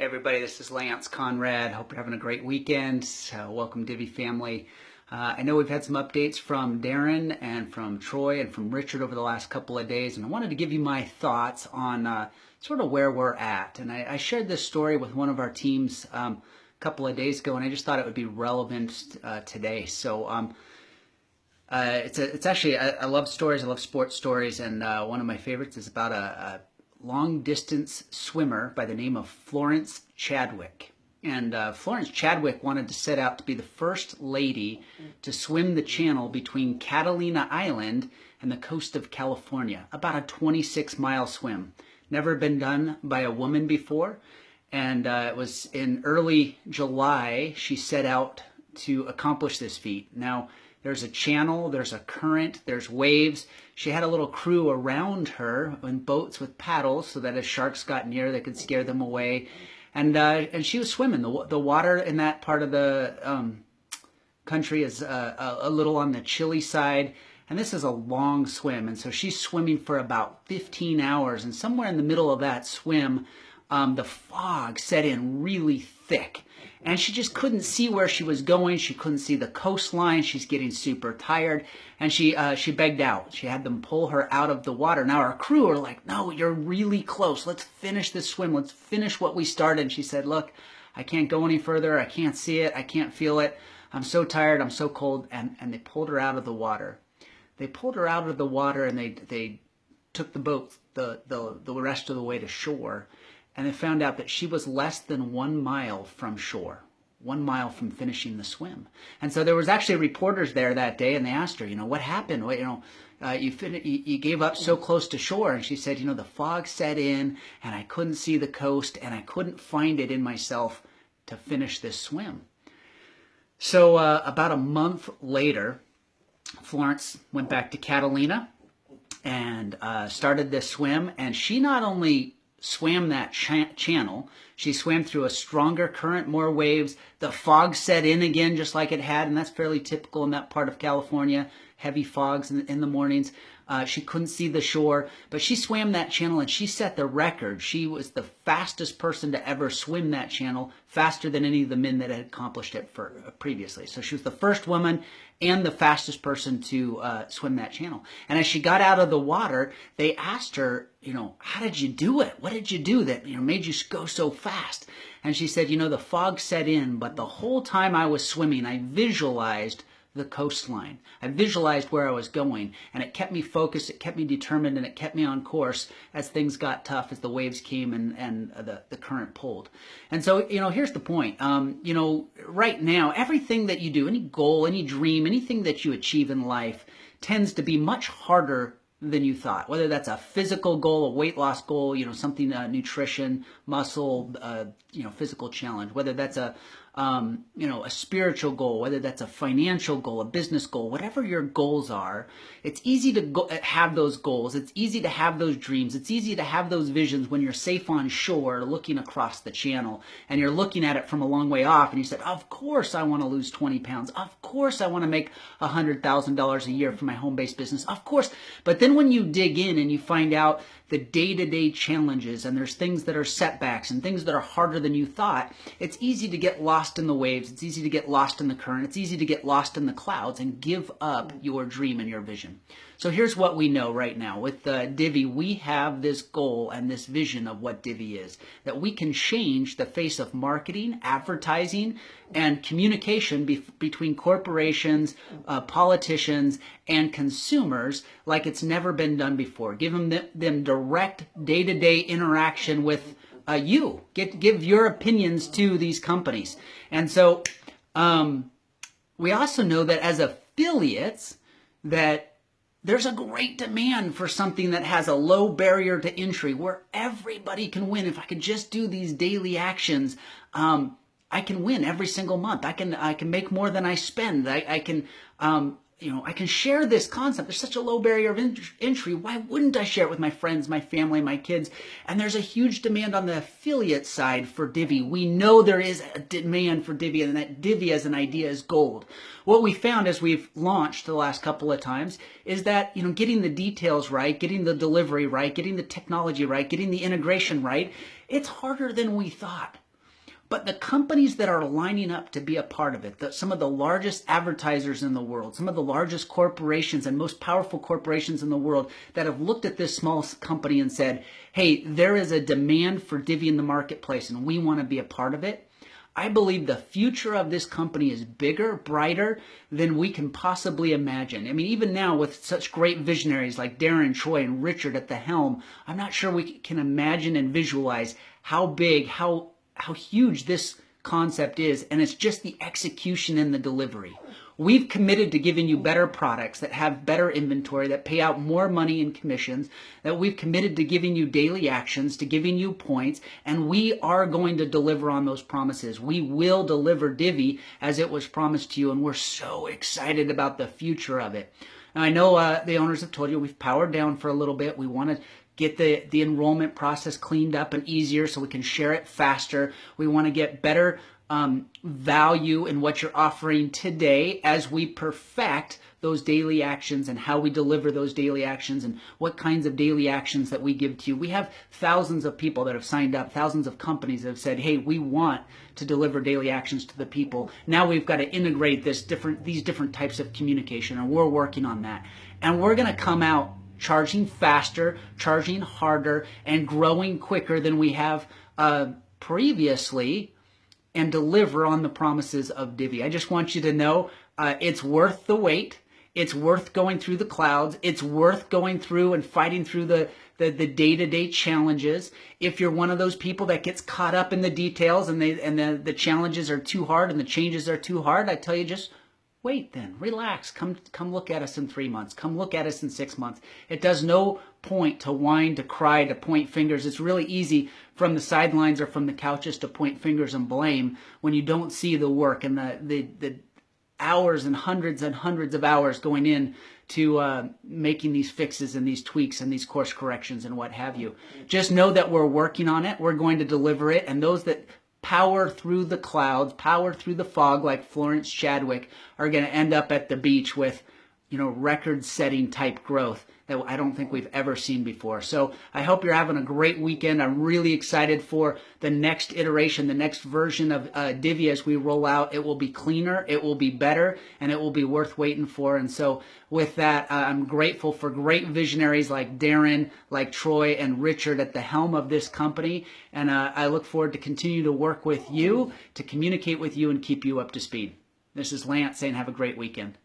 Hey everybody, this is Lance Conrad. Hope you're having a great weekend. Welcome Divvee family. I know we've had some updates from Darren and from Troy and from Richard over the last couple of days, and I wanted to give you my thoughts on sort of where we're at. And I shared this story with one of our teams a couple of days ago, and I just thought it would be relevant today. So it's actually, I love stories, I love sports stories, and one of my favorites is about a long-distance swimmer by the name of Florence Chadwick. And Florence Chadwick wanted to set out to be the first lady to swim the channel between Catalina Island and the coast of California, about a 26-mile swim. Never been done by a woman before, and it was in early July she set out to accomplish this feat. Now, there's a channel, there's a current, there's waves. She had a little crew around her in boats with paddles so that as sharks got near, they could scare them away. And she was swimming. The water in that part of the country is a little on the chilly side. And this is a long swim. And so she's swimming for about 15 hours. And somewhere in the middle of that swim, the fog set in really thick. And she just couldn't see where she was going. She couldn't see the coastline. She's getting super tired. And she begged out. She had them pull her out of the water. Now her crew are like, no, you're really close. Let's finish this swim. Let's finish what we started. And she said, look, I can't go any further. I can't see it. I can't feel it. I'm so tired. I'm so cold. And they pulled her out of the water. They pulled her out of the water and they took the boat the rest of the way to shore. And they found out that she was less than 1 mile from shore, 1 mile from finishing the swim. And so there was actually reporters there that day, and they asked her, what happened? You gave up so close to shore. And she said, the fog set in, and I couldn't see the coast, and I couldn't find it in myself to finish this swim. So about a month later, Florence went back to Catalina and started this swim, and she not only swam that channel, she swam through a stronger current, more waves. The fog set in again just like it had, and that's fairly typical in that part of California, heavy fogs in the mornings. She couldn't see the shore, but she swam that channel and she set the record. She was the fastest person to ever swim that channel, faster than any of the men that had accomplished it previously. So she was the first woman and the fastest person to swim that channel. And as she got out of the water, they asked her, how did you do it? What did you do that made you go so fast? And she said, the fog set in, but the whole time I was swimming, I visualized the coastline. I visualized where I was going, and it kept me focused, it kept me determined, and it kept me on course as things got tough, as the waves came and the current pulled. And so, here's the point. Right now, everything that you do, any goal, any dream, anything that you achieve in life tends to be much harder than you thought. Whether that's a physical goal, a weight loss goal, something, nutrition, muscle, physical challenge, whether that's a spiritual goal, whether that's a financial goal, a business goal, whatever your goals are, it's easy to have those goals. It's easy to have those dreams. It's easy to have those visions when you're safe on shore looking across the channel and you're looking at it from a long way off and you said, of course I want to lose 20 pounds. Of course I want to make $100,000 a year for my home-based business. Of course. But then when you dig in and you find out the day-to-day challenges and there's things that are setbacks and things that are harder than you thought, it's easy to get lost in the waves. It's easy to get lost in the current. It's easy to get lost in the clouds and give up your dream and your vision. So here's what we know right now. With Divvee, we have this goal and this vision of what Divvee is, that we can change the face of marketing, advertising, and communication between corporations, politicians, and consumers like it's never been done before. Give them direct day-to-day interaction with you. Give your opinions to these companies. And so we also know that as affiliates, that there's a great demand for something that has a low barrier to entry where everybody can win. If I could just do these daily actions, I can win every single month. I can make more than I spend. I can share this concept. There's such a low barrier of entry. Why wouldn't I share it with my friends, my family, my kids? And there's a huge demand on the affiliate side for Divvee. We know there is a demand for Divvee, and that Divvee as an idea is gold. What we found as we've launched the last couple of times is that, getting the details right, getting the delivery right, getting the technology right, getting the integration right, it's harder than we thought. But the companies that are lining up to be a part of it, some of the largest advertisers in the world, some of the largest corporations and most powerful corporations in the world that have looked at this small company and said, hey, there is a demand for Divvee in the marketplace and we want to be a part of it. I believe the future of this company is bigger, brighter than we can possibly imagine. I mean, even now with such great visionaries like Darren, Troy, and Richard at the helm, I'm not sure we can imagine and visualize how big, how huge this concept is, and it's just the execution and the delivery. We've committed to giving you better products that have better inventory, that pay out more money in commissions, that we've committed to giving you daily actions, to giving you points, and we are going to deliver on those promises. We will deliver Divvee as it was promised to you, and we're so excited about the future of it. Now, I know the owners have told you we've powered down for a little bit. We want to get the enrollment process cleaned up and easier so we can share it faster. We want to get better value in what you're offering today as we perfect those daily actions and how we deliver those daily actions and what kinds of daily actions that we give to you. We have thousands of people that have signed up, thousands of companies that have said, hey, we want to deliver daily actions to the people. Now we've got to integrate these different types of communication, and we're working on that. And we're going to come out charging faster, charging harder, and growing quicker than we have previously, and deliver on the promises of Divvee. I just want you to know it's worth the wait. It's worth going through the clouds. It's worth going through and fighting through the day-to-day challenges. If you're one of those people that gets caught up in the details and the challenges are too hard and the changes are too hard, I tell you, just wait then. Relax. Come look at us in 3 months. Come look at us in 6 months. It does no point to whine, to cry, to point fingers. It's really easy from the sidelines or from the couches to point fingers and blame when you don't see the work and the hours and hundreds of hours going in to making these fixes and these tweaks and these course corrections and what have you. Just know that we're working on it. We're going to deliver it. And those that power through the clouds, power through the fog like Florence Chadwick are going to end up at the beach with, record-setting type growth that I don't think we've ever seen before. So I hope you're having a great weekend. I'm really excited for the next iteration, the next version of Divvee as we roll out. It will be cleaner, it will be better, and it will be worth waiting for. And so with that, I'm grateful for great visionaries like Darren, like Troy, and Richard at the helm of this company. And I look forward to continue to work with you, to communicate with you, and keep you up to speed. This is Lance saying have a great weekend.